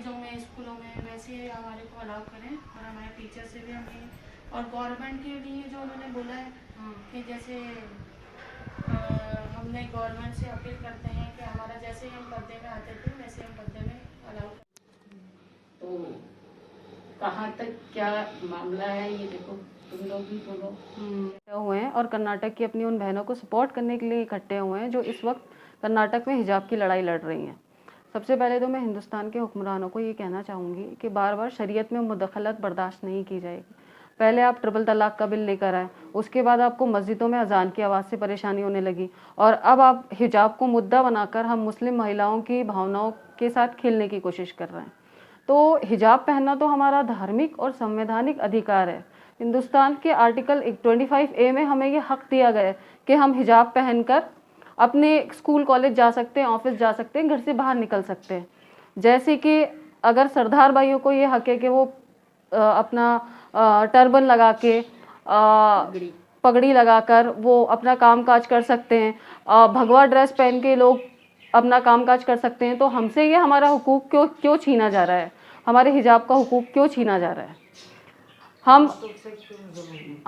कॉलेजों में, स्कूलों में वैसे हमारे को अलाउ करें, और हमारे टीचर से भी हमें, और गवर्नमेंट के लिए जो उन्होंने बोला है कि जैसे हमने गवर्नमेंट से अपील करते हैं कि हमारा जैसे ही हम पर्दे में आते थे वैसे हम पर्दे में अलाउ करें। तो कहाँ तक क्या मामला है ये देखो, तुम लोग भी बोलो। हुए हैं और कर्नाटक की अपनी उन बहनों को सपोर्ट करने के लिए इकट्ठे हुए हैं जो इस वक्त कर्नाटक में हिजाब की लड़ाई लड़ रही हैं। सबसे पहले तो मैं हिंदुस्तान के हुक्मरानों को ये कहना चाहूँगी कि बार बार शरीयत में मुदखलत बर्दाश्त नहीं की जाएगी। पहले आप ट्रिपल तलाक का बिल लेकर आए, उसके बाद आपको मस्जिदों में अजान की आवाज़ से परेशानी होने लगी, और अब आप हिजाब को मुद्दा बनाकर हम मुस्लिम महिलाओं की भावनाओं के साथ खेलने की कोशिश कर रहे हैं। तो हिजाब पहनना तो हमारा धार्मिक और संवैधानिक अधिकार है। हिंदुस्तान के आर्टिकल 25A में हमें ये हक दिया गया है कि हम हिजाब पहनकर अपने स्कूल कॉलेज जा सकते हैं, ऑफिस जा सकते हैं, घर से बाहर निकल सकते हैं। जैसे कि अगर सरदार भाइयों को ये हक है कि वो अपना टर्बन लगा के पगड़ी लगाकर वो अपना काम काज कर सकते हैं, भगवा ड्रेस पहन के लोग अपना काम काज कर सकते हैं, तो हमसे ये हमारा हुकूक क्यों छीना जा रहा है? हमारे हिजाब का हुकूक क्यों छीना जा रहा है?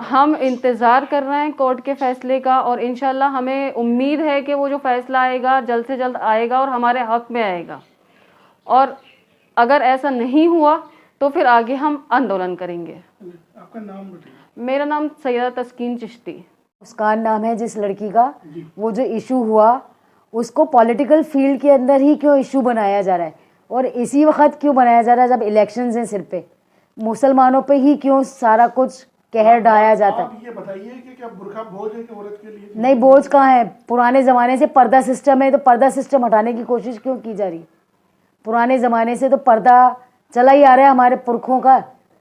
हम इंतज़ार कर रहे हैं कोर्ट के फैसले का, और इंशाल्लाह हमें उम्मीद है कि वो जो फैसला आएगा जल्द से जल्द आएगा और हमारे हक में आएगा। और अगर ऐसा नहीं हुआ तो फिर आगे हम आंदोलन करेंगे। आपका नाम बताइए। मेरा नाम सैयदा तस्कीन चिश्ती। मुस्कान नाम है जिस लड़की का। वो जो इशू हुआ उसको पॉलिटिकल फील्ड के अंदर ही क्यों इशू बनाया जा रहा है, और इसी वक्त क्यों बनाया जा रहा है जब इलेक्शंस हैं सिर पे? मुसलमानों पे ही क्यों सारा कुछ कहर ढाया जाता है? आप ये बताइए कि क्या बुर्का बोझ है कि औरत के लिए? नहीं, बोझ कहाँ है? पुराने ज़माने से पर्दा सिस्टम है, तो पर्दा सिस्टम हटाने की कोशिश क्यों की जा रही है? पुराने ज़माने से तो पर्दा चला ही आ रहा है हमारे पुरखों का।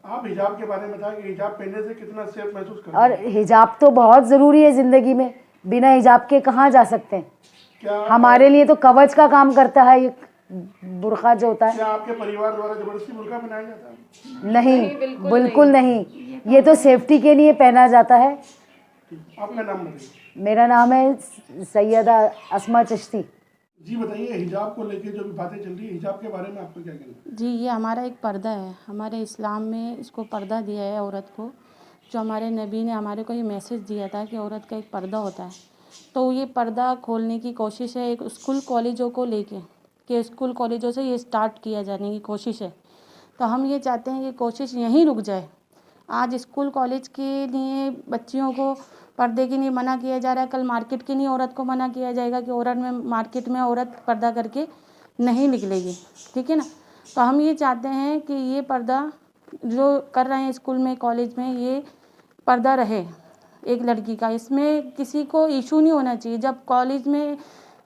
आप हिजाब के बारे में था कि हिजाब पहनने से कितना सेफ महसूस करते और हिजाब तो बहुत ज़रूरी है ज़िंदगी में, बिना हिजाब के कहाँ जा सकते हैं? क्या हमारे लिए तो कवच का काम करता है ये बुर्का जो होता है। क्या आपके परिवार द्वारा जबरदस्ती बुर्का पहनाया जाता है? नहीं, बिल्कुल नहीं। ये तो सेफ्टी के लिए पहना जाता है। आपका नाम बताइए। मेरा नाम है सैयदा अस्मा चिश्ती। जी बताइए, हिजाब को लेके जो भी बातें चल रही है, हिजाब के बारे में आपको क्या कहना है? जी, ये हमारा एक पर्दा है। हमारे इस्लाम में इसको पर्दा दिया है औरत को, जो हमारे नबी ने हमारे को ये मैसेज दिया था कि औरत का एक पर्दा होता है। तो ये पर्दा खोलने की कोशिश है एक स्कूल कॉलेजों को लेके, कि स्कूल कॉलेजों से ये स्टार्ट किया जाने की कोशिश है। तो हम ये चाहते हैं कि कोशिश यहीं रुक जाए। आज स्कूल कॉलेज के लिए बच्चियों को पर्दे के लिए मना किया जा रहा है, कल मार्केट के लिए औरत को मना किया जाएगा कि औरत में मार्केट में औरत पर्दा करके नहीं निकलेगी, ठीक है ना। तो हम ये चाहते हैं कि ये पर्दा जो कर रहे हैं स्कूल में कॉलेज में, ये पर्दा रहे एक लड़की का। इसमें किसी को इशू नहीं होना चाहिए। जब कॉलेज में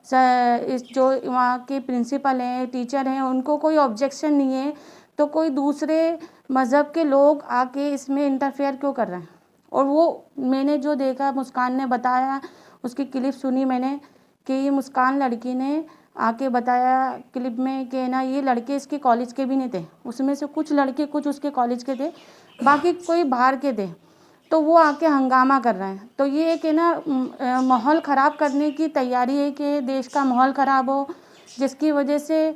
इस जो वहाँ के प्रिंसिपल हैं, टीचर हैं, उनको कोई ऑब्जेक्शन नहीं है, तो कोई दूसरे मज़हब के लोग आके इसमें इंटरफेयर क्यों कर रहे हैं? और वो मैंने जो देखा, मुस्कान ने बताया, उसकी क्लिप सुनी मैंने कि ये मुस्कान लड़की ने आके बताया क्लिप में कि ना ये लड़के इसके कॉलेज के भी नहीं थे, उसमें से कुछ लड़के कुछ उसके कॉलेज के थे, बाकी कोई बाहर के थे। तो वो आके हंगामा कर रहे हैं। तो ये कि ना माहौल ख़राब करने की तैयारी है कि देश का माहौल ख़राब हो, जिसकी वजह से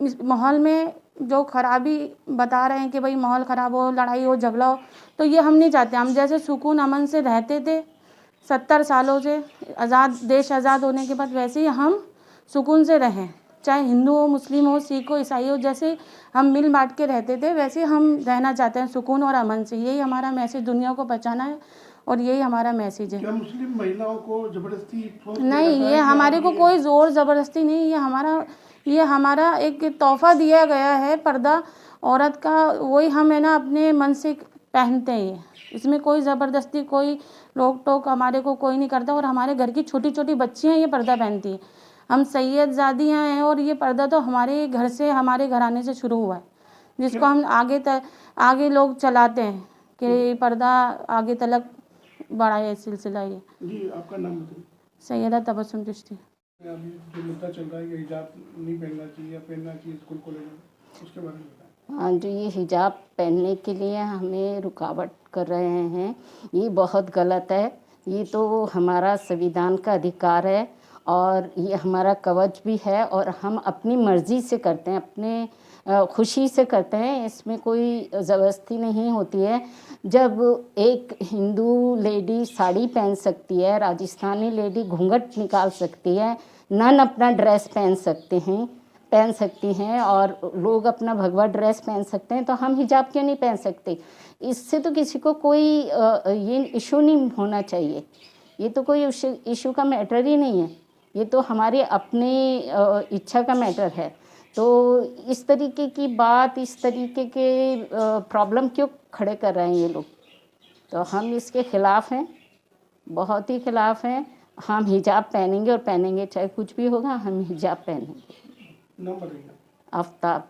इस माहौल में जो खराबी बता रहे हैं कि भाई माहौल ख़राब हो, लड़ाई हो, झगड़ा हो, तो ये हम नहीं चाहते। हम जैसे सुकून अमन से रहते थे 70 सालों से, देश आज़ाद होने के बाद, वैसे ही हम सुकून से रहें। चाहे हिंदू हो, मुस्लिम हो, सिख हो, ईसाई हो, जैसे हम मिल बांट के रहते थे वैसे हम रहना चाहते हैं सुकून और अमन से। यही हमारा मैसेज दुनिया को पहुंचाना है और यही हमारा मैसेज है। क्या मुस्लिम महिलाओं को जबरदस्ती नहीं, ये हमारे को कोई ज़ोर ज़बरदस्ती नहीं, ये हमारा एक तोहफा दिया गया है पर्दा औरत का, वही हम है ना अपने मन से पहनते हैं। इसमें कोई ज़बरदस्ती, कोई रोक टोक हमारे को कोई नहीं करता। और हमारे घर की छोटी छोटी बच्चियाँ ये पर्दा पहनती हैं। हम सैयदजादियाँ हैं और ये पर्दा तो हमारे घर से, हमारे घराने से शुरू हुआ है, जिसको हम आगे लोग चलाते हैं कि पर्दा आगे तलक बढ़ा है सिलसिला ये। जी आपका नाम बताइए। सैयदा तबस्सुम चिश्ती। अभी जो मुद्दा चल रहा है कि हिजाब नहीं पहनना चाहिए या पहनना चाहिए स्कूल कॉलेज में, उसके बारे में बताएं। हाँ, जो ये हिजाब पहनने के लिए हमें रुकावट कर रहे हैं, ये बहुत गलत है। ये तो हमारा संविधान का अधिकार है और ये हमारा कवच भी है और हम अपनी मर्ज़ी से करते हैं, अपने खुशी से करते हैं, इसमें कोई ज़बरदस्ती नहीं होती है। जब एक हिंदू लेडी साड़ी पहन सकती है, राजस्थानी लेडी घूंघट निकाल सकती है, नन अपना ड्रेस पहन सकती हैं और लोग अपना भगवा ड्रेस पहन सकते हैं, तो हम हिजाब क्यों नहीं पहन सकते? इससे तो किसी को कोई ये इशू नहीं होना चाहिए। ये तो कोई इशू का मैटर ही नहीं है, ये तो हमारी अपनी इच्छा का मैटर है। तो इस तरीके की बात, इस तरीके के प्रॉब्लम क्यों खड़े कर रहे हैं ये लोग? तो हम इसके ख़िलाफ़ हैं, बहुत ही ख़िलाफ़ हैं। हम हिजाब पहनेंगे और पहनेंगे, चाहे कुछ भी होगा, हम हिजाब पहनेंगे। नाम बताइए। आफ्ताब।